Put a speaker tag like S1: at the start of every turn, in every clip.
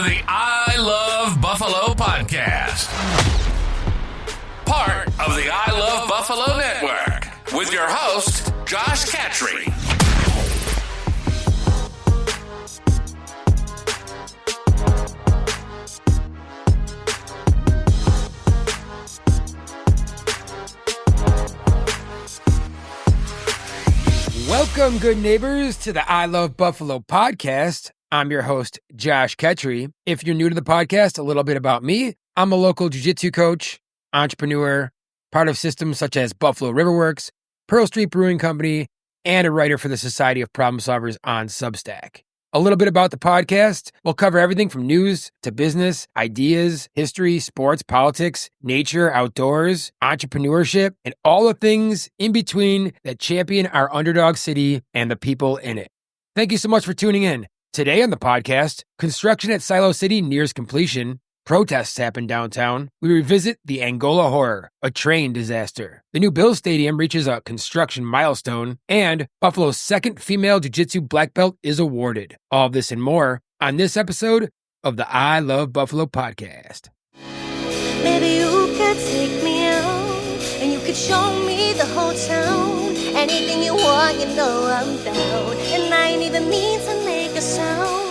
S1: the I Love Buffalo podcast. Part of the I Love Buffalo network with your host, Josh Catry.
S2: Welcome, good neighbors, to the I Love Buffalo podcast. I'm your host, Josh Catry. If you're new to the podcast, a little bit about me. I'm a local jiu-jitsu coach, entrepreneur, part of systems such as Buffalo River Works, Pearl Street Brewing Company, and a writer for the Society of Problem Solvers on Substack. A little bit about the podcast. We'll cover everything from news to business, ideas, history, sports, politics, nature, outdoors, entrepreneurship, and all the things in between that champion our underdog city and the people in it. Thank you so much for tuning in. Today on the podcast, construction at Silo City nears completion. Protests happen downtown. We revisit the Angola Horror, a train disaster. The new Bills Stadium reaches a construction milestone, and Buffalo's second female jiu-jitsu black belt is awarded. All of this and more on this episode of the I Love Buffalo podcast.
S3: Maybe you could take me out, and you could show me the whole town. Anything you want, you know I'm down. And I ain't even mean to make a sound.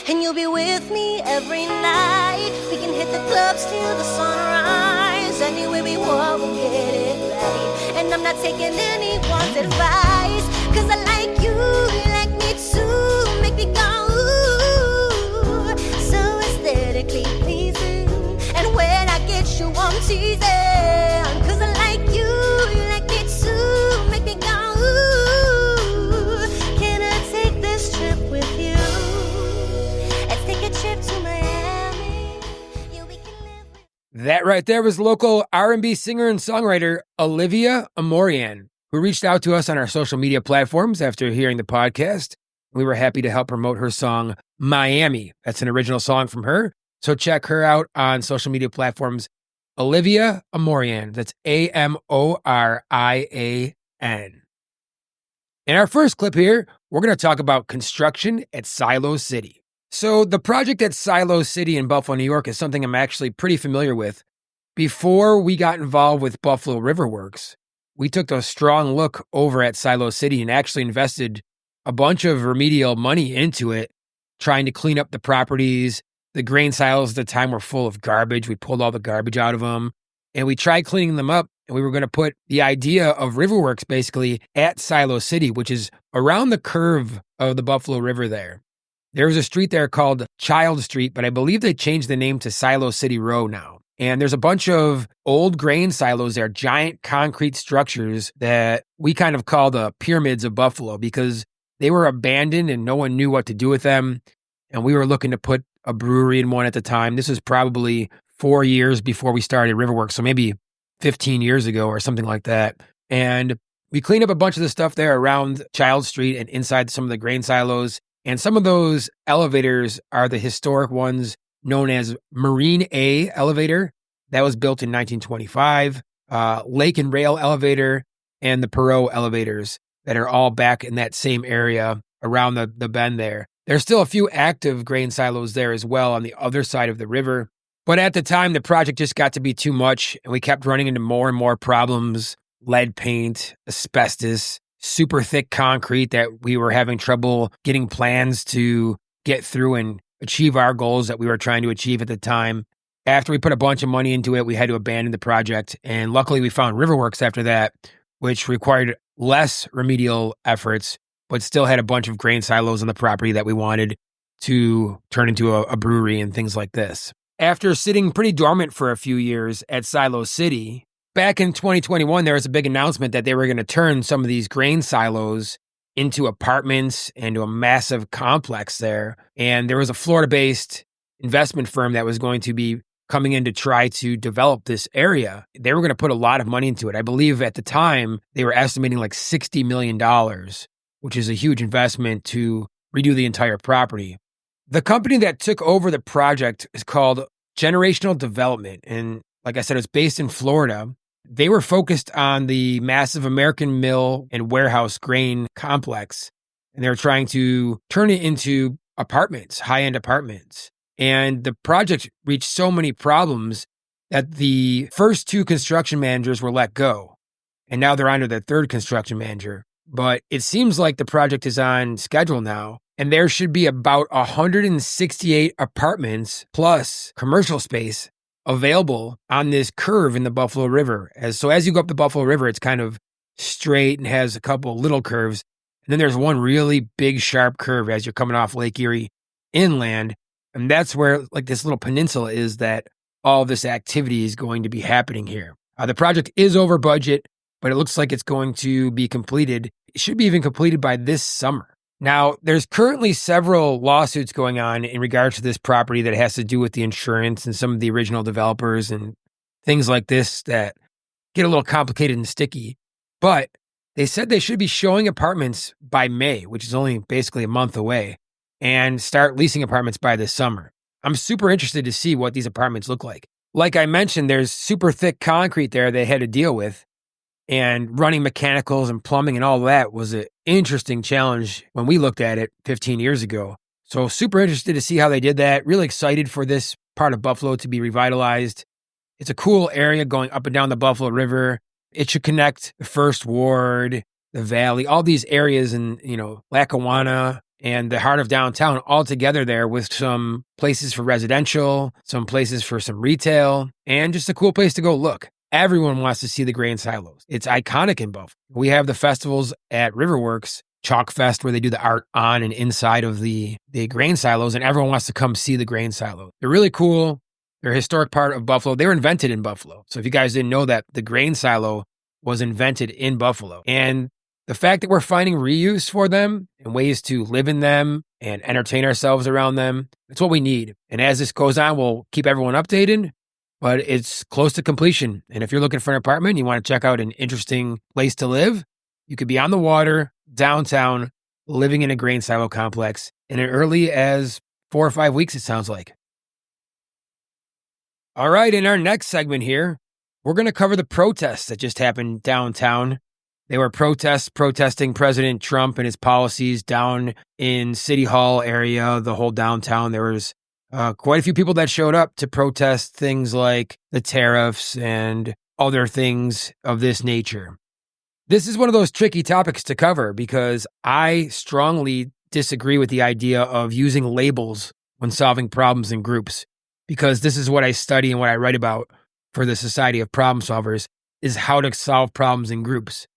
S3: And you'll be with me every night. We can hit the clubs till the sunrise. Anywhere we want, we'll get it right. And I'm not taking anyone's advice, 'cause I like you like me too. Make me go ooh, so aesthetically pleasing. And when I get you, I'm teasing, 'cause I like you like me too. Make me go ooh, can I take this trip with you? Take a trip to Miami. Yeah, we can live with...
S2: That right there was local R&B singer and songwriter Olivia Amorian, who reached out to us on our social media platforms after hearing the podcast. We were happy to help promote her song, Miami. That's an original song from her. So check her out on social media platforms. Olivia Amorian. That's Amorian. In our first clip here, we're going to talk about construction at Silo City. So the project at Silo City in Buffalo, New York is something I'm actually pretty familiar with. Before we got involved with Buffalo River Works, we took a strong look over at Silo City and actually invested a bunch of remedial money into it, trying to clean up the properties. The grain silos at the time were full of garbage. We pulled all the garbage out of them, and we tried cleaning them up, and we were going to put the idea of Riverworks basically at Silo City, which is around the curve of the Buffalo River there. There was a street there called Child Street, but I believe they changed the name to Silo City Row now. And there's a bunch of old grain silos there, giant concrete structures that we kind of call the pyramids of Buffalo because they were abandoned and no one knew what to do with them. And we were looking to put a brewery in one at the time. This was probably 4 years before we started Riverworks, so maybe 15 years ago or something like that. And we cleaned up a bunch of the stuff there around Child Street and inside some of the grain silos. And some of those elevators are the historic ones known as Marine A elevator. That was built in 1925. Lake and Rail elevator and the Perot elevators that are all back in that same area around the bend there. There's still a few active grain silos there as well on the other side of the river. But at the time, the project just got to be too much, and we kept running into more and more problems. Lead paint, asbestos, super thick concrete that we were having trouble getting plans to get through and achieve our goals that we were trying to achieve at the time. After we put a bunch of money into it, we had to abandon the project. And luckily we found Riverworks after that, which required less remedial efforts, but still had a bunch of grain silos on the property that we wanted to turn into a brewery and things like this. After sitting pretty dormant for a few years at Silo City, back in 2021, there was a big announcement that they were going to turn some of these grain silos into apartments and to a massive complex there. And there was a Florida-based investment firm that was going to be coming in to try to develop this area. They were going to put a lot of money into it. I believe at the time, they were estimating like $60 million, which is a huge investment to redo the entire property. The company that took over the project is called Generational Development. And like I said, it's based in Florida. They were focused on the massive American mill and warehouse grain complex, and they were trying to turn it into apartments, high-end apartments. And the project reached so many problems that the first 2 construction managers were let go. And now they're on to their 3rd construction manager. But it seems like the project is on schedule now. And there should be about 168 apartments plus commercial space available on this curve in the Buffalo River. As you go up the Buffalo River, it's kind of straight and has a couple little curves. And then there's one really big, sharp curve as you're coming off Lake Erie inland. And that's where like this little peninsula is that all this activity is going to be happening here. The project is over budget, but it looks like it's going to be completed. It should be even completed by this summer. Now, there's currently several lawsuits going on in regards to this property that has to do with the insurance and some of the original developers and things like this that get a little complicated and sticky. But they said they should be showing apartments by May, which is only basically a month away, and start leasing apartments by this summer. I'm super interested to see what these apartments look like. Like I mentioned, there's super thick concrete there they had to deal with. And running mechanicals and plumbing and all that was an interesting challenge when we looked at it 15 years ago. So super interested to see how they did that. Really excited for this part of Buffalo to be revitalized. It's a cool area going up and down the Buffalo River. It should connect the First Ward, the Valley, all these areas in, Lackawanna and the heart of downtown all together there with some places for residential, some places for some retail, and just a cool place to go look. Everyone wants to see the grain silos. It's iconic in Buffalo. We have the festivals at Riverworks, Chalk Fest, where they do the art on and inside of the grain silos, and everyone wants to come see the grain silos. They're really cool. They're a historic part of Buffalo. They were invented in Buffalo. So if you guys didn't know that, the grain silo was invented in Buffalo. And the fact that we're finding reuse for them and ways to live in them and entertain ourselves around them, it's what we need. And as this goes on, we'll keep everyone updated. But it's close to completion. And if you're looking for an apartment, you want to check out an interesting place to live, you could be on the water, downtown, living in a grain silo complex in as early as 4 or 5 weeks, it sounds like. All right, in our next segment here, we're going to cover the protests that just happened downtown. They were protesting President Trump and his policies down in City Hall area, the whole downtown. There was quite a few people that showed up to protest things like the tariffs and other things of this nature. This is one of those tricky topics to cover because I strongly disagree with the idea of using labels when solving problems in groups, because this is what I study and what I write about for the Society of Problem Solvers is how to solve problems in groups.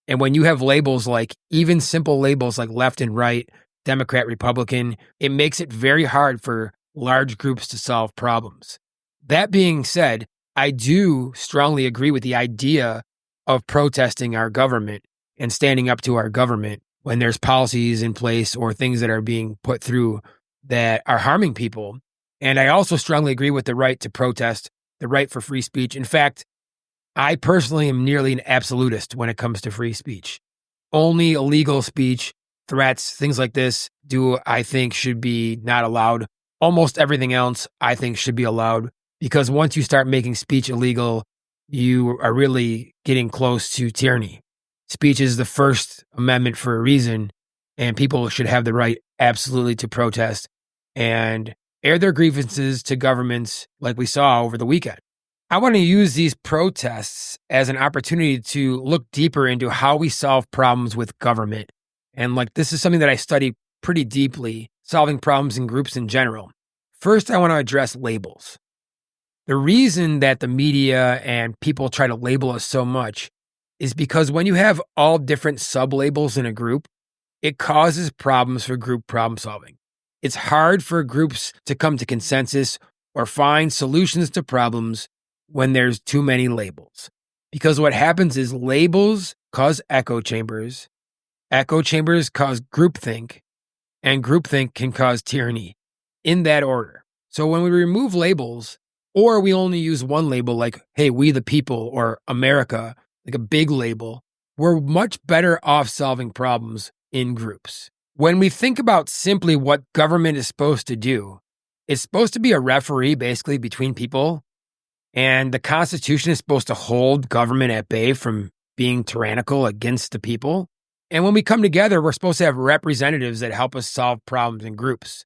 S2: And when you have labels like, even simple labels like left and right, Democrat, Republican, it makes it very hard for large groups to solve problems. That being said, I do strongly agree with the idea of protesting our government and standing up to our government when there's policies in place or things that are being put through that are harming people. And I also strongly agree with the right to protest, the right for free speech. In fact, I personally am nearly an absolutist when it comes to free speech. Only illegal speech, threats, things like this I think should be not allowed. Almost everything else I think should be allowed, because once you start making speech illegal, you are really getting close to tyranny. Speech is the First Amendment for a reason, and people should have the right absolutely to protest and air their grievances to governments like we saw over the weekend. I want to use these protests as an opportunity to look deeper into how we solve problems with government. And this is something that I study pretty deeply, solving problems in groups in general. First, I want to address labels. The reason that the media and people try to label us so much is because when you have all different sub-labels in a group, it causes problems for group problem solving. It's hard for groups to come to consensus or find solutions to problems when there's too many labels. Because what happens is labels cause echo chambers cause groupthink, and groupthink can cause tyranny, in that order. So when we remove labels, or we only use one label like, hey, we the people, or America, like a big label, we're much better off solving problems in groups. When we think about simply what government is supposed to do, it's supposed to be a referee basically between people, and the Constitution is supposed to hold government at bay from being tyrannical against the people. And when we come together, we're supposed to have representatives that help us solve problems in groups.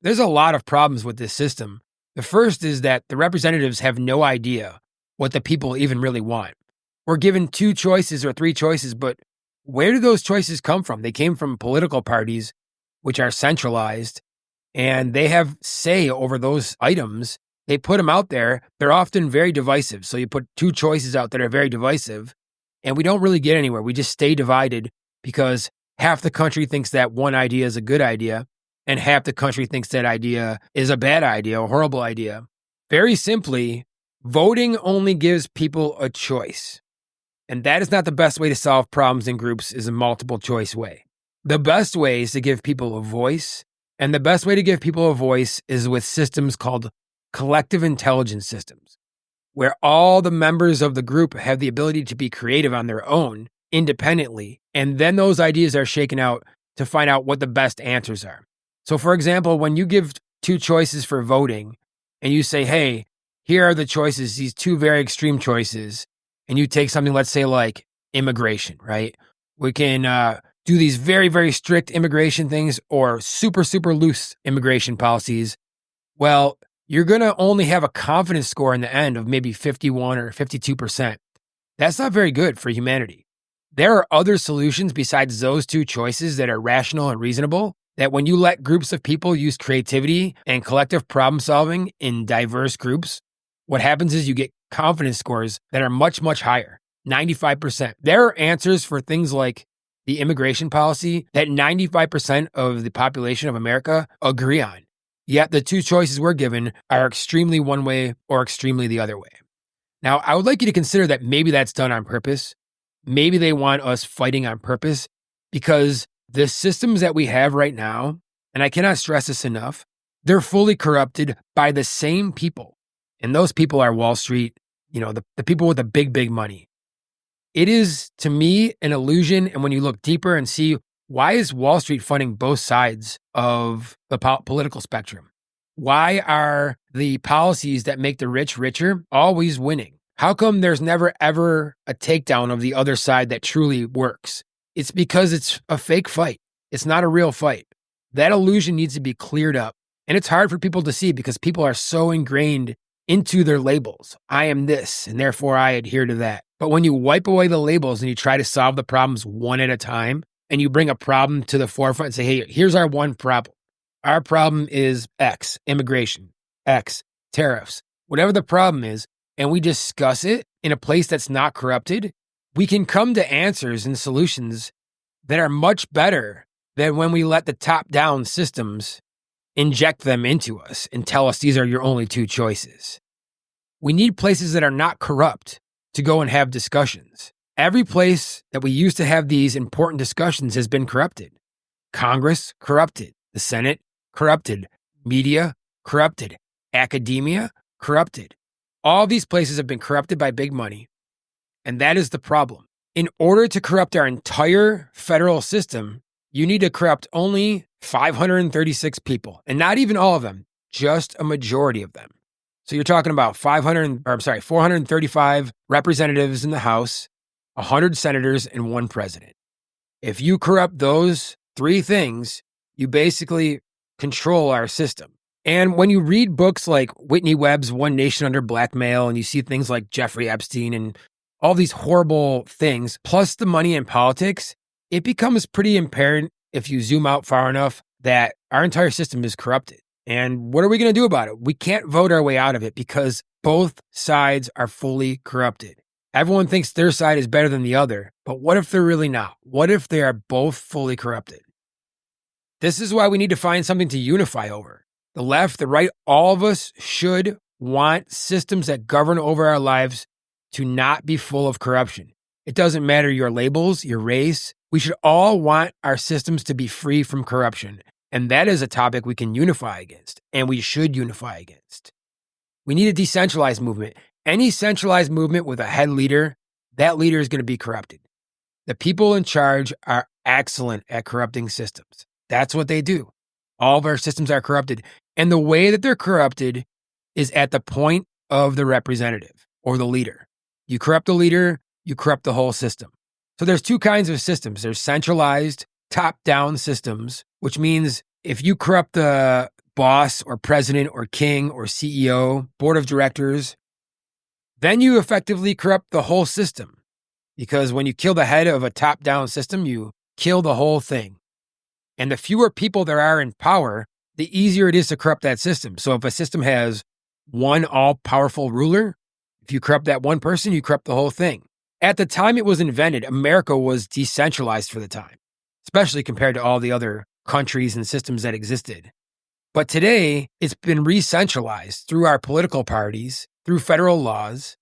S2: There's a lot of problems with this system. The first is that the representatives have no idea what the people even really want. We're given 2 choices or 3 choices, but where do those choices come from? They came from political parties, which are centralized, and they have say over those items. They put them out there. They're often very divisive. So you put 2 choices out that are very divisive, and we don't really get anywhere. We just stay divided because half the country thinks that one idea is a good idea, and half the country thinks that idea is a bad idea, a horrible idea. Very simply, voting only gives people a choice. And that is not the best way to solve problems in groups, is a multiple choice way. The best way is to give people a voice. And the best way to give people a voice is with systems called collective intelligence systems, where all the members of the group have the ability to be creative on their own, independently. And then those ideas are shaken out to find out what the best answers are. So, for example, when you give 2 choices for voting and you say, hey, here are the choices, these 2 very extreme choices, and you take something, let's say like immigration, right? We can do these very, very strict immigration things or super, super loose immigration policies. Well, you're going to only have a confidence score in the end of maybe 51 or 52%. That's not very good for humanity. There are other solutions besides those 2 choices that are rational and reasonable, that when you let groups of people use creativity and collective problem solving in diverse groups, what happens is you get confidence scores that are much, much higher, 95%. There are answers for things like the immigration policy that 95% of the population of America agree on. Yet the 2 choices we're given are extremely one way or extremely the other way. Now, I would like you to consider that maybe that's done on purpose. Maybe they want us fighting on purpose, because the systems that we have right now, and I cannot stress this enough, they're fully corrupted by the same people. And those people are Wall Street, the people with the big, big money. It is, to me, an illusion. And when you look deeper and see, why is Wall Street funding both sides of the political spectrum? Why are the policies that make the rich richer always winning? How come there's never, ever a takedown of the other side that truly works? It's because it's a fake fight. It's not a real fight. That illusion needs to be cleared up. And it's hard for people to see because people are so ingrained into their labels. I am this, and therefore I adhere to that. But when you wipe away the labels and you try to solve the problems one at a time, and you bring a problem to the forefront and say, hey, here's our one problem. Our problem is X, immigration, X, tariffs, whatever the problem is, and we discuss it in a place that's not corrupted, we can come to answers and solutions that are much better than when we let the top-down systems inject them into us and tell us these are your only 2 choices. We need places that are not corrupt to go and have discussions. Every place that we used to have these important discussions has been corrupted. Congress, corrupted. The Senate, corrupted. Media, corrupted. Academia, corrupted. All these places have been corrupted by big money, and that is the problem. In order to corrupt our entire federal system, you need to corrupt only 536 people, and not even all of them, just a majority of them. So you're talking about 435 representatives in the House, 100 senators, and 1 president. If you corrupt those 3 things, you basically control our system. And when you read books like Whitney Webb's One Nation Under Blackmail, and you see things like Jeffrey Epstein and all these horrible things, plus the money in politics, it becomes pretty apparent if you zoom out far enough that our entire system is corrupted. And what are we going to do about it? We can't vote our way out of it because both sides are fully corrupted. Everyone thinks their side is better than the other, but what if they're really not? What if they are both fully corrupted? This is why we need to find something to unify over. The left, the right, all of us should want systems that govern over our lives to not be full of corruption. It doesn't matter your labels, your race. We should all want our systems to be free from corruption. And that is a topic we can unify against, and we should unify against. We need a decentralized movement. Any centralized movement with a head leader, that leader is going to be corrupted. The people in charge are excellent at corrupting systems. That's what they do. All of our systems are corrupted. And the way that they're corrupted is at the point of the representative or the leader. You corrupt the leader, you corrupt the whole system. So there's 2 kinds of systems. There's centralized, top-down systems, which means if you corrupt the boss or president or king or CEO, board of directors, then you effectively corrupt the whole system. Because when you kill the head of a top-down system, you kill the whole thing. And the fewer people there are in power, the easier it is to corrupt that system. So if a system has one all-powerful ruler, if you corrupt that one person, you corrupt the whole thing. At the time it was invented, America was decentralized for the time, especially compared to all the other countries and systems that existed. But today, it's been re-centralized through our political parties, through federal laws,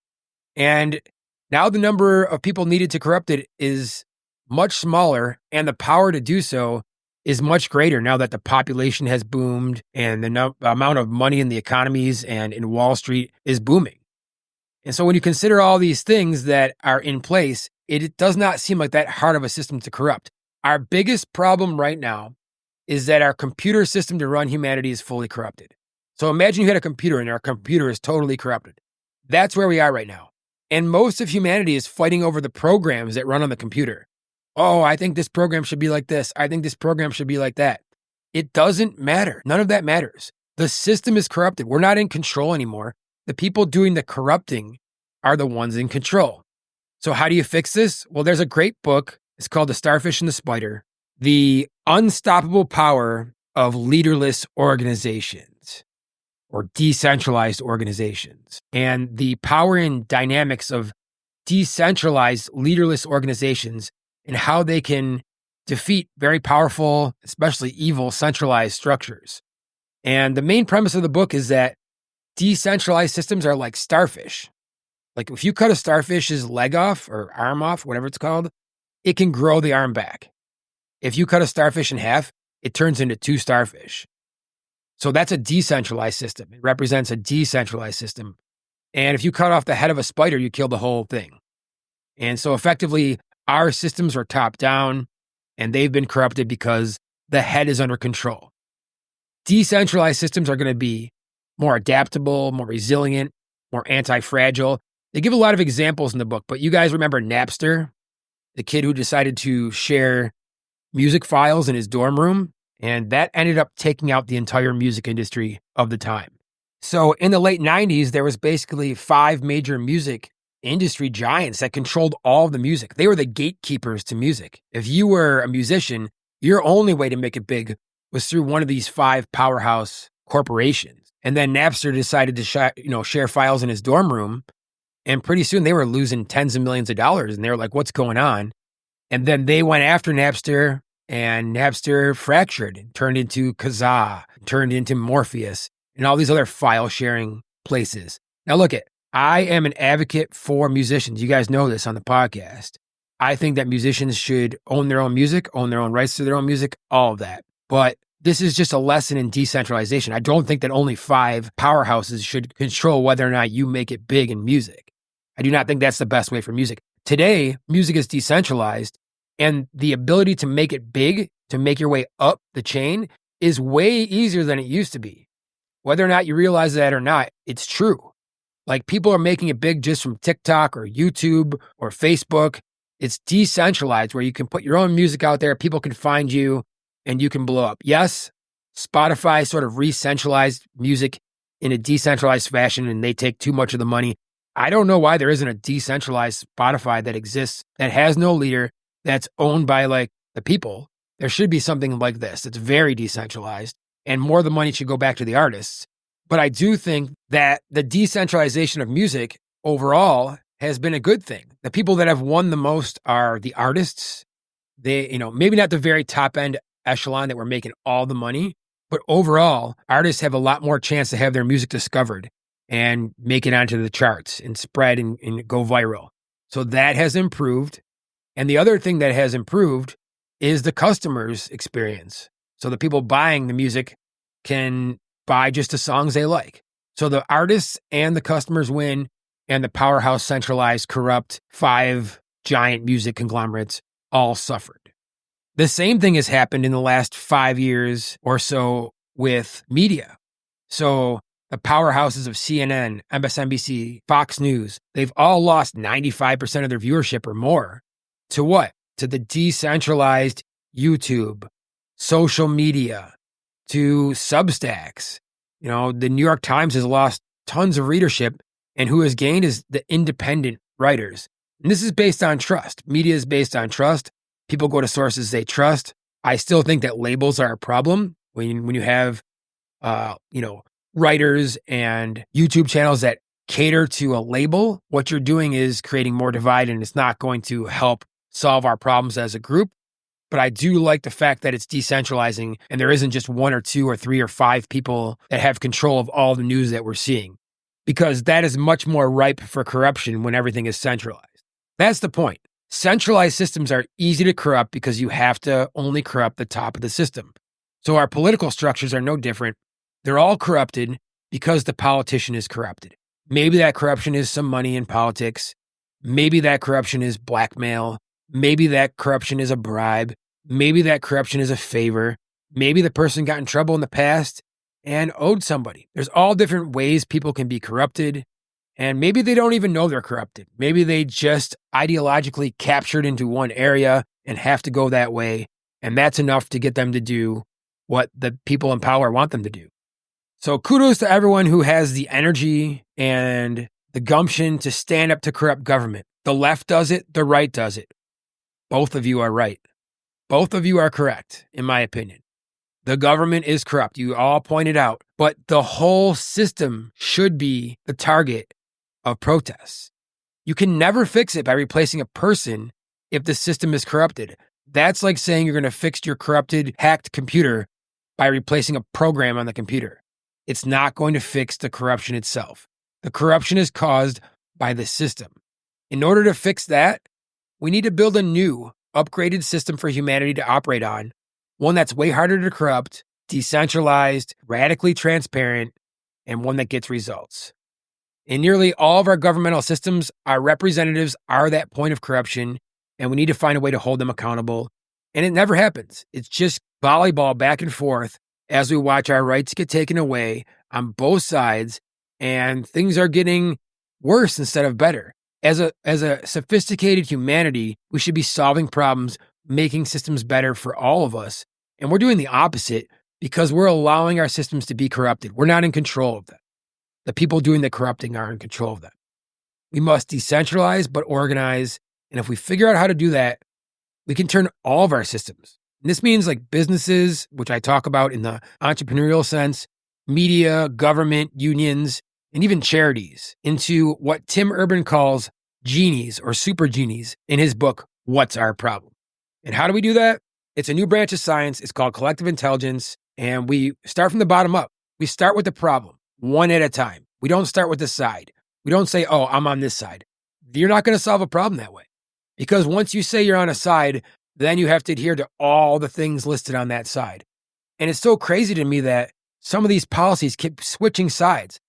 S2: and now the number of people needed to corrupt it is much smaller, and the power to do so is much greater now that the population has boomed and the amount of money in the economies and in Wall Street is booming. And so when you consider all these things that are in place, it does not seem like that hard of a system to corrupt. Our biggest problem right now is that our computer system to run humanity is fully corrupted. So imagine you had a computer and our computer is totally corrupted. That's where we are right now. And most of humanity is fighting over the programs that run on the computer. Oh, I think this program should be like this. I think this program should be like that. It doesn't matter. None of that matters. The system is corrupted. We're not in control anymore. The people doing the corrupting are the ones in control. So how do you fix this? Well, there's a great book. It's called The Starfish and the Spider, The Unstoppable Power of Leaderless Organizations or Decentralized Organizations, and the power and dynamics of decentralized leaderless organizations and how they can defeat very powerful, especially evil, centralized structures. And the main premise of the book is that decentralized systems are like starfish. Like if you cut a starfish's leg off or arm off, whatever it's called, it can grow the arm back. If you cut a starfish in half, it turns into two starfish. So that's a decentralized system. It represents a decentralized system. And if you cut off the head of a spider, you kill the whole thing. And so effectively, our systems are top down and they've been corrupted because the head is under control. Decentralized systems are going to be more adaptable, more resilient, more anti-fragile. They give a lot of examples in the book, but you guys remember Napster, the kid who decided to share music files in his dorm room, and that ended up taking out the entire music industry of the time. So in the late 90s, there was basically 5 major music industry giants that controlled all of the music. They were the gatekeepers to music. If you were a musician, your only way to make it big was through one of these 5 powerhouse corporations. And then Napster decided to share files in his dorm room. And pretty soon they were losing tens of millions of dollars. And they were like, what's going on? And then they went after Napster, and Napster fractured and turned into Kazaa, turned into Morpheus, and all these other file sharing places. Now look, I am an advocate for musicians. You guys know this on the podcast. I think that musicians should own their own music, own their own rights to their own music, all of that. But this is just a lesson in decentralization. I don't think that only 5 powerhouses should control whether or not you make it big in music. I do not think that's the best way for music. Today, music is decentralized, and the ability to make it big, to make your way up the chain, is way easier than it used to be. Whether or not you realize that or not, it's true. Like people are making it big just from TikTok or YouTube or Facebook. It's decentralized where you can put your own music out there, people can find you, and you can blow up. Yes, Spotify sort of re-centralized music in a decentralized fashion, and they take too much of the money. I don't know why there isn't a decentralized Spotify that exists, that has no leader, that's owned by like the people. There should be something like this. It's very decentralized, and more of the money should go back to the artists. But I do think that the decentralization of music overall has been a good thing. The people that have won the most are the artists. They, maybe not the very top end echelon that were making all the money, but overall, artists have a lot more chance to have their music discovered and make it onto the charts and spread and go viral. So that has improved. And the other thing that has improved is the customer's experience. So the people buying the music can buy just the songs they like. So the artists and the customers win, and the powerhouse, centralized, corrupt 5 giant music conglomerates all suffered. The same thing has happened in the last 5 years or so with media. So the powerhouses of CNN, MSNBC, Fox News, they've all lost 95% of their viewership or more. To what? To the decentralized YouTube, social media, to Substacks. The New York Times has lost tons of readership, and who has gained is the independent writers. And this is based on trust. Media is based on trust. People go to sources they trust. I still think that labels are a problem when you have, writers and YouTube channels that cater to a label. What you're doing is creating more divide, and it's not going to help solve our problems as a group. But I do like the fact that it's decentralizing, and there isn't just 1 or 2 or 3 or 5 people that have control of all the news that we're seeing, because that is much more ripe for corruption when everything is centralized. That's the point. Centralized systems are easy to corrupt because you have to only corrupt the top of the system. So our political structures are no different. They're all corrupted because the politician is corrupted. Maybe that corruption is some money in politics. Maybe that corruption is blackmail. Maybe that corruption is a bribe. Maybe that corruption is a favor. Maybe the person got in trouble in the past and owed somebody. There's all different ways people can be corrupted. And maybe they don't even know they're corrupted. Maybe they just ideologically captured into one area and have to go that way. And that's enough to get them to do what the people in power want them to do. So kudos to everyone who has the energy and the gumption to stand up to corrupt government. The left does it, the right does it. Both of you are right. Both of you are correct, in my opinion. The government is corrupt. You all pointed out, but the whole system should be the target of protests. You can never fix it by replacing a person if the system is corrupted. That's like saying you're going to fix your corrupted, hacked computer by replacing a program on the computer. It's not going to fix the corruption itself. The corruption is caused by the system. In order to fix that, we need to build a new, upgraded system for humanity to operate on, one that's way harder to corrupt, decentralized, radically transparent, and one that gets results. In nearly all of our governmental systems, our representatives are that point of corruption, and we need to find a way to hold them accountable. And it never happens. It's just volleyball back and forth as we watch our rights get taken away on both sides, and things are getting worse instead of better. As a sophisticated humanity, we should be solving problems, making systems better for all of us. And we're doing the opposite because we're allowing our systems to be corrupted. We're not in control of them. The people doing the corrupting are in control of them. We must decentralize but organize. And if we figure out how to do that, we can turn all of our systems. And this means like businesses, which I talk about in the entrepreneurial sense, media, government, unions, and even charities, into what Tim Urban calls genies or super genies in his book, What's Our Problem? And how do we do that? It's a new branch of science. It's called collective intelligence. And we start from the bottom up. We start with the problem, one at a time. We don't start with the side. We don't say, oh, I'm on this side. You're not going to solve a problem that way. Because once you say you're on a side, then you have to adhere to all the things listed on that side. And it's so crazy to me that some of these policies keep switching sides.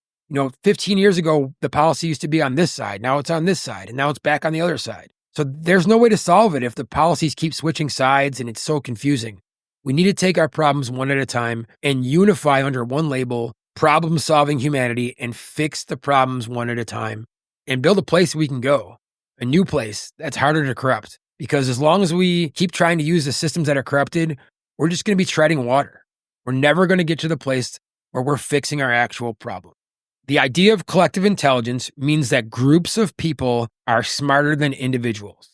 S2: 15 years ago, the policy used to be on this side. Now it's on this side. And now it's back on the other side. So there's no way to solve it if the policies keep switching sides and it's so confusing. We need to take our problems one at a time and unify under one label, problem-solving humanity, and fix the problems one at a time and build a place we can go, a new place that's harder to corrupt. Because as long as we keep trying to use the systems that are corrupted, we're just going to be treading water. We're never going to get to the place where we're fixing our actual problem. The idea of collective intelligence means that groups of people are smarter than individuals.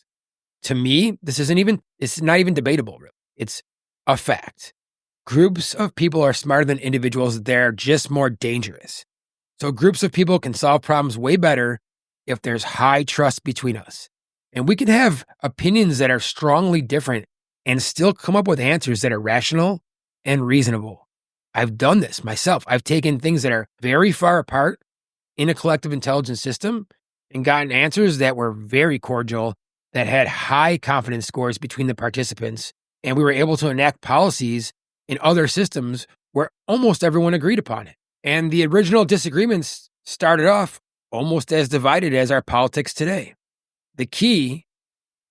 S2: To me, it's not even debatable, really. It's a fact. Groups of people are smarter than individuals. They're just more dangerous. So groups of people can solve problems way better if there's high trust between us. And we can have opinions that are strongly different and still come up with answers that are rational and reasonable. I've done this myself. I've taken things that are very far apart in a collective intelligence system and gotten answers that were very cordial, that had high confidence scores between the participants. And we were able to enact policies in other systems where almost everyone agreed upon it. And the original disagreements started off almost as divided as our politics today. The key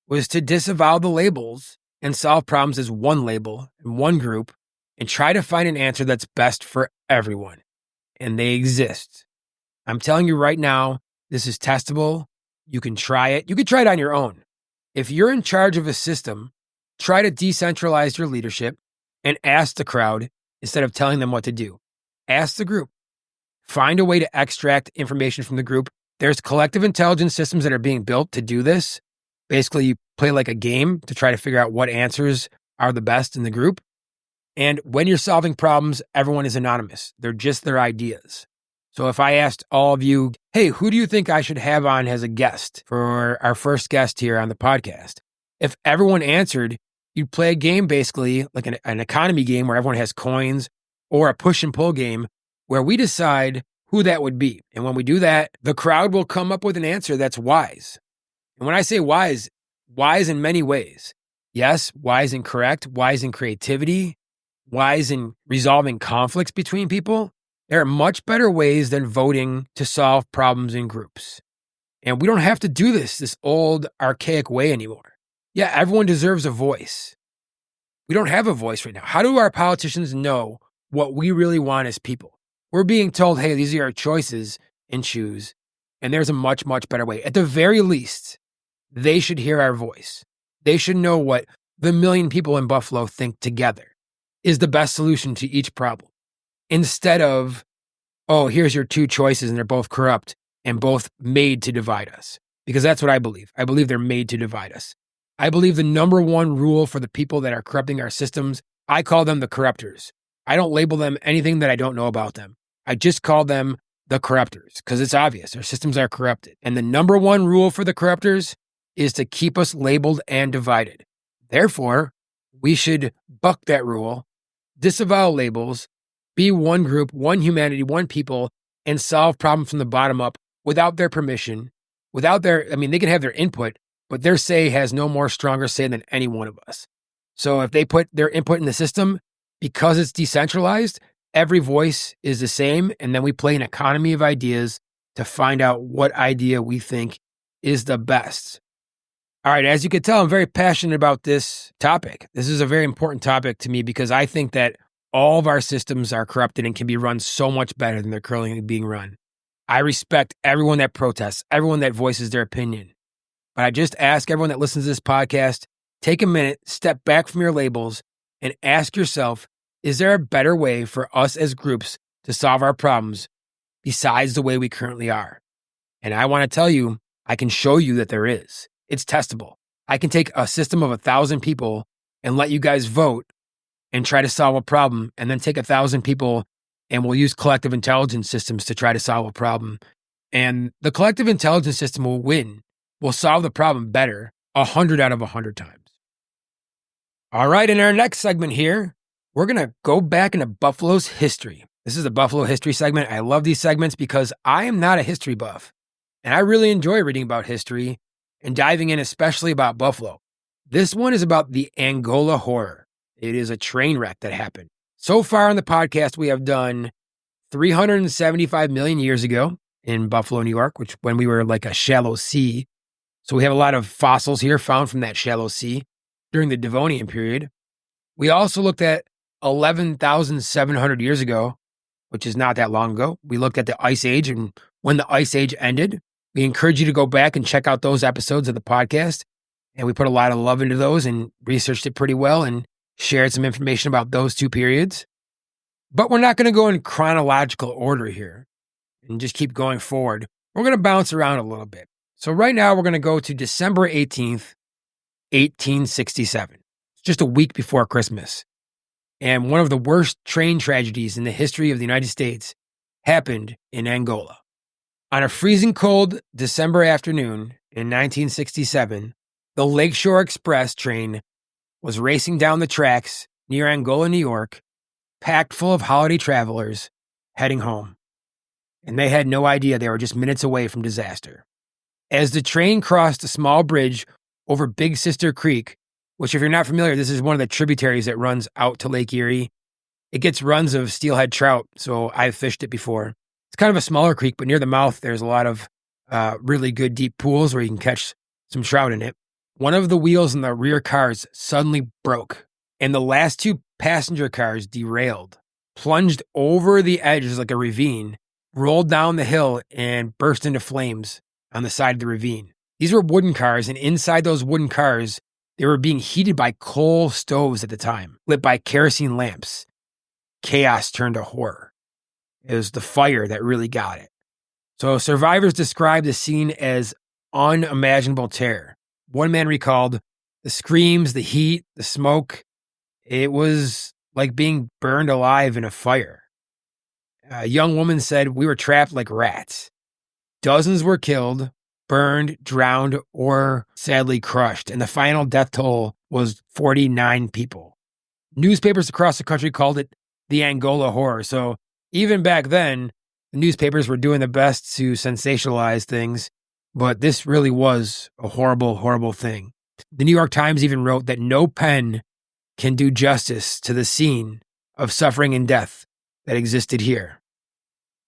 S2: was to disavow the labels and solve problems as one label and one group and try to find an answer that's best for everyone. And they exist. I'm telling you right now, this is testable. You can try it. You can try it on your own. If you're in charge of a system, try to decentralize your leadership and ask the crowd, instead of telling them what to do. Ask the group. Find a way to extract information from the group. There's collective intelligence systems that are being built to do this. Basically, you play like a game to try to figure out what answers are the best in the group. And when you're solving problems, everyone is anonymous. They're just their ideas. So if I asked all of you, hey, who do you think I should have on as a guest for our first guest here on the podcast? If everyone answered, you'd play a game basically like an economy game where everyone has coins, or a push and pull game where we decide who that would be. And when we do that, the crowd will come up with an answer that's wise. And when I say wise, wise in many ways. Yes, wise and correct, wise in creativity, wise in resolving conflicts between people. There are much better ways than voting to solve problems in groups. And we don't have to do this old, archaic way anymore. Yeah, everyone deserves a voice. We don't have a voice right now. How do our politicians know what we really want as people? We're being told, hey, these are our choices and choose. And there's a much, much better way. At the very least, they should hear our voice. They should know what the million people in Buffalo think together is the best solution to each problem. Instead of, oh, here's your two choices and they're both corrupt and both made to divide us. Because that's what I believe. I believe they're made to divide us. I believe the number one rule for the people that are corrupting our systems, I call them the corruptors. I don't label them anything that I don't know about them. I just call them the corruptors because it's obvious. Our systems are corrupted. And the number one rule for the corruptors is to keep us labeled and divided. Therefore, we should buck that rule, disavow labels, be one group, one humanity, one people, and solve problems from the bottom up without their permission, they can have their input, but their say has no more stronger say than any one of us. So if they put their input in the system, because it's decentralized, every voice is the same, and then we play an economy of ideas to find out what idea we think is the best. All right, as you can tell, I'm very passionate about this topic. This is a very important topic to me because I think that all of our systems are corrupted and can be run so much better than they're currently being run. I respect everyone that protests, everyone that voices their opinion. But I just ask everyone that listens to this podcast, take a minute, step back from your labels, and ask yourself, is there a better way for us as groups to solve our problems besides the way we currently are? And I want to tell you, I can show you that there is. It's testable. I can take a system of 1,000 people and let you guys vote and try to solve a problem, and then take 1,000 people and we'll use collective intelligence systems to try to solve a problem. And the collective intelligence system will win. We'll solve the problem better 100 out of 100 times. All right, in our next segment here, we're going to go back into Buffalo's history. This is the Buffalo history segment. I love these segments because I am not a history buff. And I really enjoy reading about history and diving in especially about Buffalo. This one is about the Angola Horror. It is a train wreck that happened. So far on the podcast, we have done 375 million years ago in Buffalo, New York, which when we were like a shallow sea. So we have a lot of fossils here found from that shallow sea during the Devonian period. We also looked at 11,700 years ago, which is not that long ago. We looked at the Ice Age and when the Ice Age ended. We encourage you to go back and check out those episodes of the podcast. And we put a lot of love into those and researched it pretty well and shared some information about those two periods. But we're not going to go in chronological order here and just keep going forward. We're going to bounce around a little bit. So right now we're going to go to December 18th, 1867. It's just a week before Christmas. And one of the worst train tragedies in the history of the United States happened in Angola. On a freezing cold December afternoon in 1967, the Lakeshore Express train was racing down the tracks near Angola, New York, packed full of holiday travelers heading home. And they had no idea they were just minutes away from disaster. As the train crossed a small bridge over Big Sister Creek, which if you're not familiar, this is one of the tributaries that runs out to Lake Erie. It gets runs of steelhead trout, so I've fished it before. It's kind of a smaller creek, but near the mouth, there's a lot of really good deep pools where you can catch some trout in it. One of the wheels in the rear cars suddenly broke, and the last two passenger cars derailed, plunged over the edge like a ravine, rolled down the hill, and burst into flames on the side of the ravine. These were wooden cars, and inside those wooden cars, they were being heated by coal stoves at the time, lit by kerosene lamps. chaos turned to horror. It was the fire that really got it. So survivors described the scene as unimaginable terror. One man recalled the screams, the heat, the smoke. It was like being burned alive in a fire. A young woman said, "We were trapped like rats. Dozens were killed, burned, drowned, or sadly crushed. And the final death toll was 49 people." Newspapers across the country called it the Angola Horror. So even back then, the newspapers were doing the best to sensationalize things, but this really was a horrible, horrible thing. The New York Times even wrote that no pen can do justice to the scene of suffering and death that existed here.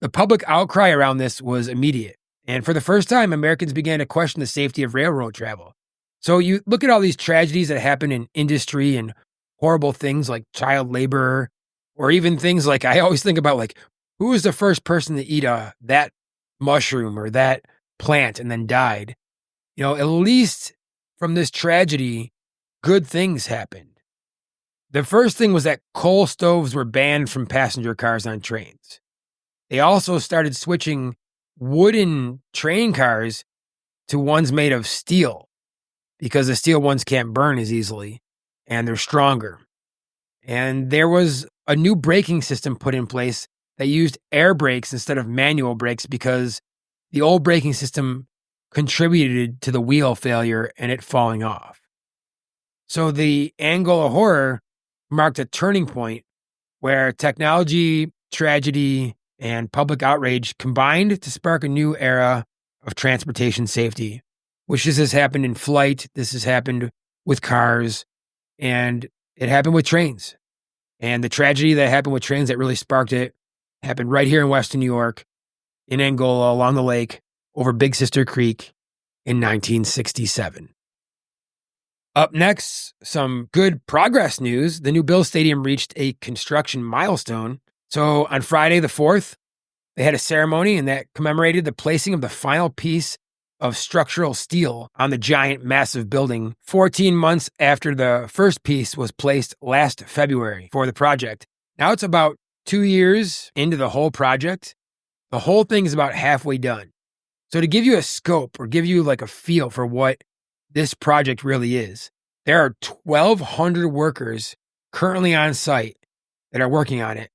S2: The public outcry around this was immediate. And for the first time, Americans began to question the safety of railroad travel. So you look at all these tragedies that happen in industry and horrible things like child labor, or even things like, I always think about like, who was the first person to eat that mushroom or that plant and then died? At least from this tragedy, good things happened. The first thing was that coal stoves were banned from passenger cars on trains. They also started switching wooden train cars to ones made of steel because the steel ones can't burn as easily and they're stronger. And there was a new braking system put in place that used air brakes instead of manual brakes because the old braking system contributed to the wheel failure and it falling off. So the Angola Horror marked a turning point where technology, tragedy, and public outrage combined to spark a new era of transportation safety, which this has happened in flight, this has happened with cars, and it happened with trains. And the tragedy that happened with trains that really sparked it happened right here in Western New York, in Angola, along the lake, over Big Sister Creek in 1967. Up next, some good progress news. The new Bills Stadium reached a construction milestone. So on Friday the 4th, they had a ceremony and that commemorated the placing of the final piece of structural steel on the giant, massive building 14 months after the first piece was placed last February for the project. Now it's about 2 years into the whole project. The whole thing is about halfway done. So to give you a scope or give you like a feel for what this project really is, there are 1,200 workers currently on site that are working on it.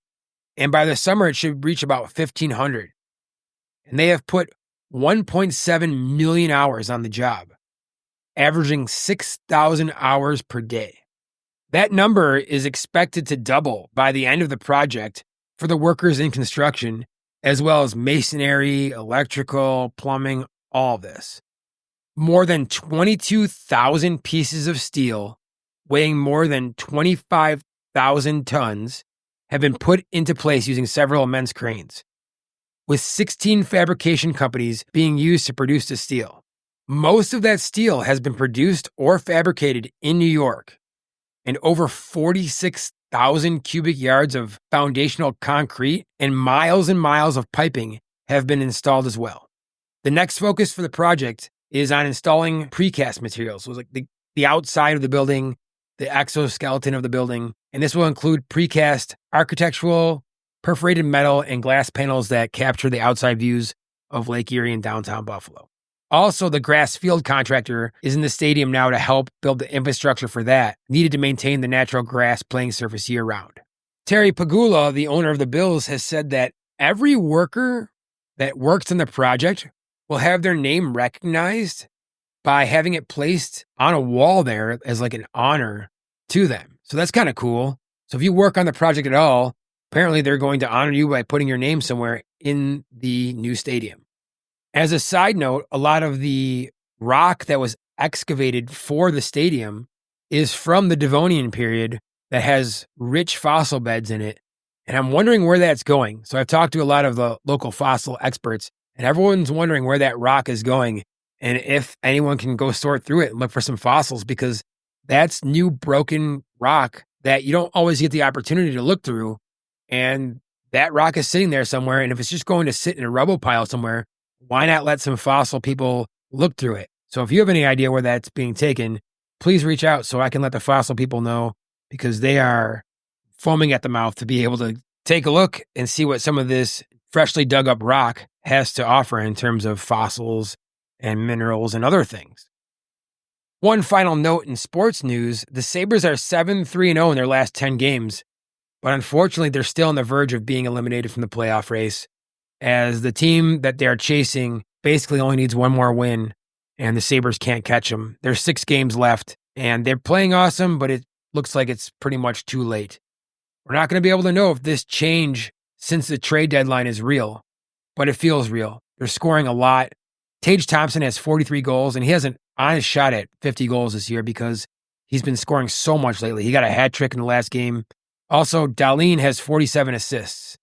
S2: And by the summer, it should reach about 1,500. And they have put 1.7 million hours on the job, averaging 6,000 hours per day. That number is expected to double by the end of the project for the workers in construction, as well as masonry, electrical, plumbing, all of this. More than 22,000 pieces of steel, weighing more than 25,000 tons, have been put into place using several immense cranes, with 16 fabrication companies being used to produce the steel. Most of that steel has been produced or fabricated in New York, and over 46,000 cubic yards of foundational concrete and miles of piping have been installed as well. The next focus for the project is on installing precast materials. So it's like the outside of the building, the exoskeleton of the building, and this will include precast architectural, perforated metal, and glass panels that capture the outside views of Lake Erie and downtown Buffalo. Also, the grass field contractor is in the stadium now to help build the infrastructure for that, needed to maintain the natural grass playing surface year-round. Terry Pagula, the owner of the Bills, has said that every worker that works on the project will have their name recognized by having it placed on a wall there as like an honor to them. So that's kind of cool. So if you work on the project at all, apparently they're going to honor you by putting your name somewhere in the new stadium. As a side note, a lot of the rock that was excavated for the stadium is from the Devonian period that has rich fossil beds in it. And I'm wondering where that's going. So I've talked to a lot of the local fossil experts, and everyone's wondering where that rock is going and if anyone can go sort through it and look for some fossils, because that's new broken rock that you don't always get the opportunity to look through. And that rock is sitting there somewhere. And if it's just going to sit in a rubble pile somewhere, why not let some fossil people look through it? So if you have any idea where that's being taken, please reach out so I can let the fossil people know, because they are foaming at the mouth to be able to take a look and see what some of this freshly dug up rock has to offer in terms of fossils and minerals and other things. One final note in sports news, the Sabres are 7-3-0 in their last 10 games, but unfortunately they're still on the verge of being eliminated from the playoff race, as the team that they're chasing basically only needs one more win, and the Sabres can't catch them. There's 6 games left, and they're playing awesome, but it looks like it's pretty much too late. We're not going to be able to know if this change since the trade deadline is real, but it feels real. They're scoring a lot. Tage Thompson has 43 goals, and he has an honest shot at 50 goals this year because he's been scoring so much lately. He got a hat trick in the last game. Also, Dahlin has 47 assists.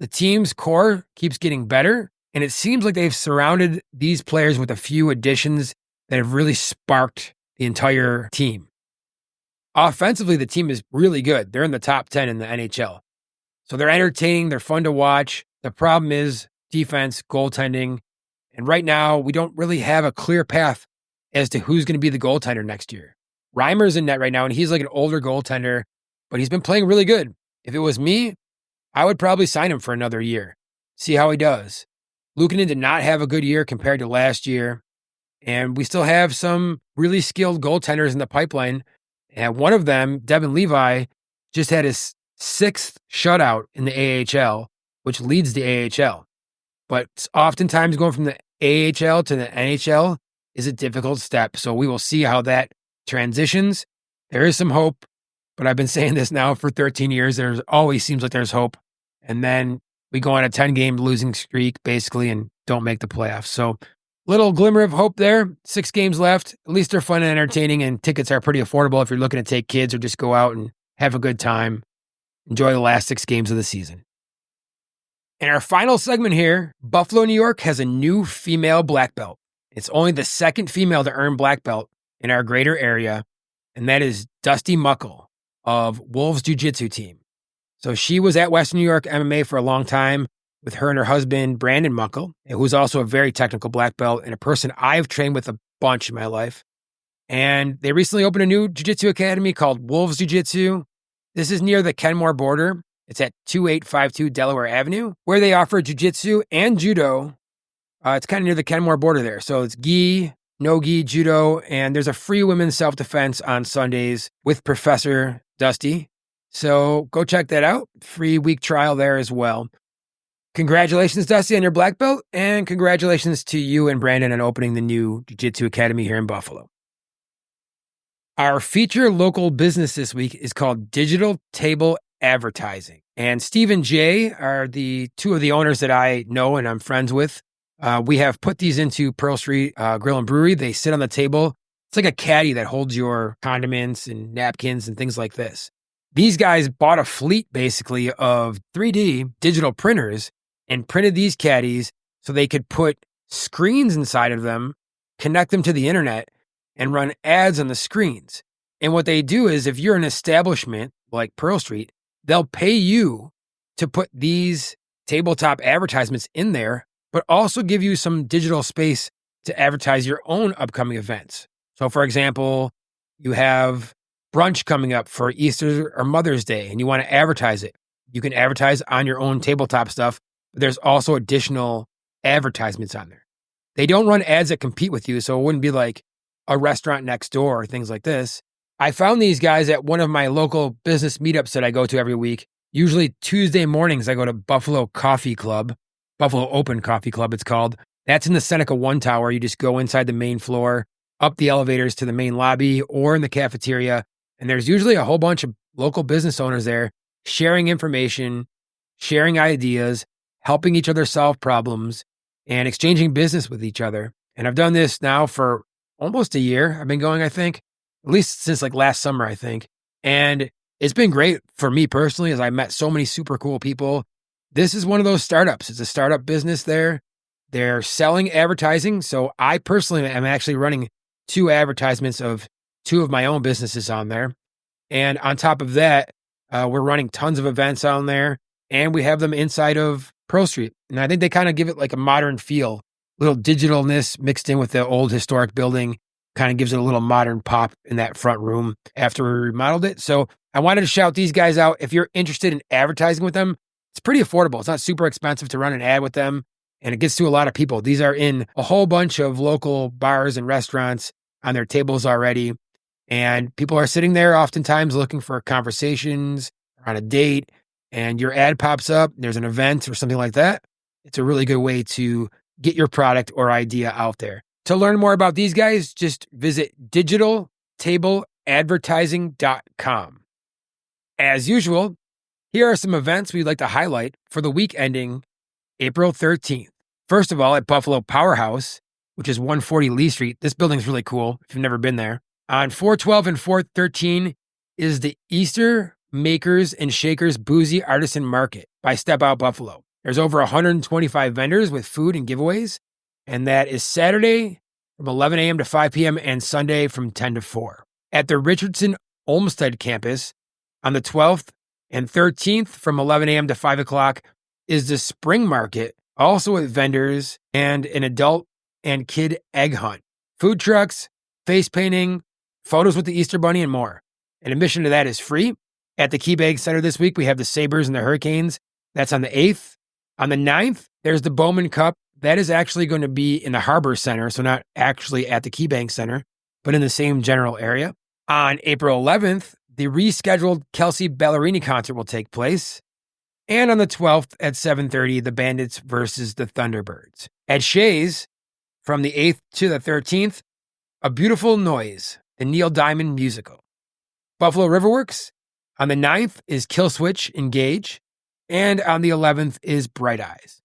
S2: The team's core keeps getting better, and it seems like they've surrounded these players with a few additions that have really sparked the entire team. Offensively, the team is really good. They're in the top 10 in the NHL. So they're entertaining. They're fun to watch. The problem is defense, goaltending. And right now, we don't really have a clear path as to who's going to be the goaltender next year. Reimer's in net right now, and he's like an older goaltender, but he's been playing really good. If it was me, I would probably sign him for another year, see how he does. Luukkonen did not have a good year compared to last year, and we still have some really skilled goaltenders in the pipeline. And one of them, Devin Levi, just had his 6th shutout in the AHL, which leads the AHL. But oftentimes going from the AHL to the NHL is a difficult step. So we will see how that transitions. There is some hope, but I've been saying this now for 13 years. There's always seems like there's hope. And then we go on a 10-game losing streak, basically, and don't make the playoffs. So little glimmer of hope there. 6 games left. At least they're fun and entertaining, and tickets are pretty affordable if you're looking to take kids or just go out and have a good time. Enjoy the last 6 games of the season. In our final segment here, Buffalo, New York has a new female black belt. It's only the 2nd female to earn black belt in our greater area, and that is Dusty Muckle of Wolves Jiu-Jitsu team. So she was at Western New York MMA for a long time with her and her husband, Brandon Muckle, who's also a very technical black belt and a person I've trained with a bunch in my life. And they recently opened a new jiu-jitsu academy called Wolves Jiu-Jitsu. This is near the Kenmore border. It's at 2852 Delaware Avenue, where they offer jiu-jitsu and judo. It's kind of near the Kenmore border there. So it's gi, no gi, judo, and there's a free women's self-defense on Sundays with Professor Dusty. So go check that out. Free week trial there as well. Congratulations, Dusty, on your black belt, and congratulations to you and Brandon on opening the new Jiu-Jitsu Academy here in Buffalo. Our feature local business this week is called Digital Table Advertising. And Steve and Jay are the 2 of the owners that I know and I'm friends with. We have put these into Pearl Street Grill and Brewery. They sit on the table. It's like a caddy that holds your condiments and napkins and things like this. These guys bought a fleet basically of 3D digital printers and printed these caddies so they could put screens inside of them, connect them to the internet, and run ads on the screens. And what they do is if you're an establishment like Pearl Street, they'll pay you to put these tabletop advertisements in there, but also give you some digital space to advertise your own upcoming events. So, for example, you have brunch coming up for Easter or Mother's Day, and you want to advertise it. You can advertise on your own tabletop stuff, but there's also additional advertisements on there. They don't run ads that compete with you, so it wouldn't be like a restaurant next door or things like this. I found these guys at one of my local business meetups that I go to every week. Usually Tuesday mornings, I go to Buffalo Coffee Club, Buffalo Open Coffee Club, it's called. That's in the Seneca 1 Tower. You just go inside the main floor, up the elevators to the main lobby or in the cafeteria. And there's usually a whole bunch of local business owners there sharing information, sharing ideas, helping each other solve problems, and exchanging business with each other. And I've done this now for almost a year. I've been going, I think, at least since like last summer, I think. And it's been great for me personally as I met so many super cool people. This is one of those startups. It's a startup business there. They're selling advertising. So I personally am actually running 2 advertisements of 2 of my own businesses on there. And on top of that, we're running tons of events on there, and we have them inside of Pearl Street. And I think they kind of give it like a modern feel, little digitalness mixed in with the old historic building, kind of gives it a little modern pop in that front room after we remodeled it. So I wanted to shout these guys out. If you're interested in advertising with them, It's pretty affordable. It's not super expensive to run an ad with them, and it gets to a lot of people. These are in a whole bunch of local bars and restaurants on their tables already, and people are sitting there oftentimes looking for conversations or on a date, and your ad pops up, there's an event or something like that. It's a really good way to get your product or idea out there. To learn more about these guys, just visit digitaltableadvertising.com. As usual, here are some events we'd like to highlight for the week ending April 13th. First of all, at Buffalo Powerhouse, which is 140 Lee Street. This building's really cool if you've never been there. On 412 and 413 is the Easter Makers and Shakers Boozy Artisan Market by Step Out Buffalo. There's over 125 vendors with food and giveaways, and that is Saturday from 11 a.m. to 5 p.m. and Sunday from 10 to 4. At the Richardson Olmsted campus on the 12th and 13th from 11 a.m. to 5 o'clock is the Spring Market, also with vendors and an adult and kid egg hunt, food trucks, face painting, photos with the Easter Bunny, and more. And admission to that is free. At the Key Bank Center this week, we have the Sabres and the Hurricanes. That's on the 8th. On the 9th, there's the Bowman Cup. That is actually going to be in the Harbor Center, so not actually at the Key Bank Center, but in the same general area. On April 11th, the rescheduled Kelsey Ballerini concert will take place. And on the 12th at 7:30, the Bandits versus the Thunderbirds. At Shays, from the 8th to the 13th, A Beautiful Noise, the Neil Diamond musical. Buffalo Riverworks, on the 9th is Killswitch Engage, and on the 11th is Bright Eyes.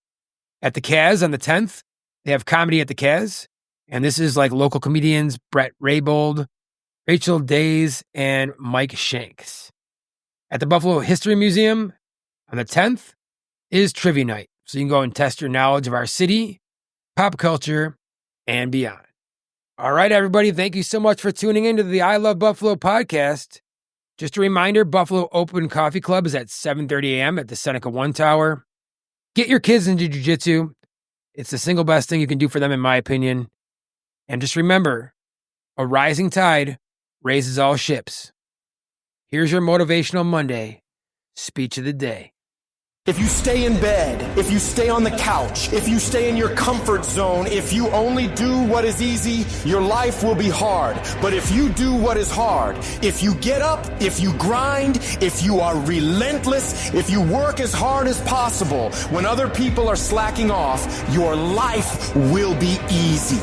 S2: At the Kaz on the 10th, they have Comedy at the Kaz, and this is like local comedians Brett Raybold, Rachel Days, and Mike Shanks. At the Buffalo History Museum on the 10th is Trivia Night, so you can go and test your knowledge of our city, pop culture, and beyond. All right, everybody, thank you so much for tuning into the I Love Buffalo podcast. Just a reminder, Buffalo Open Coffee Club is at 7:30 a.m. at the Seneca One Tower. Get your kids into jiu-jitsu. It's the single best thing you can do for them, in my opinion. And just remember, a rising tide raises all ships. Here's your Motivational Monday speech of the day.
S4: If you stay in bed, if you stay on the couch, if you stay in your comfort zone, if you only do what is easy, your life will be hard. But if you do what is hard, if you get up, if you grind, if you are relentless, if you work as hard as possible, when other people are slacking off, your life will be easy.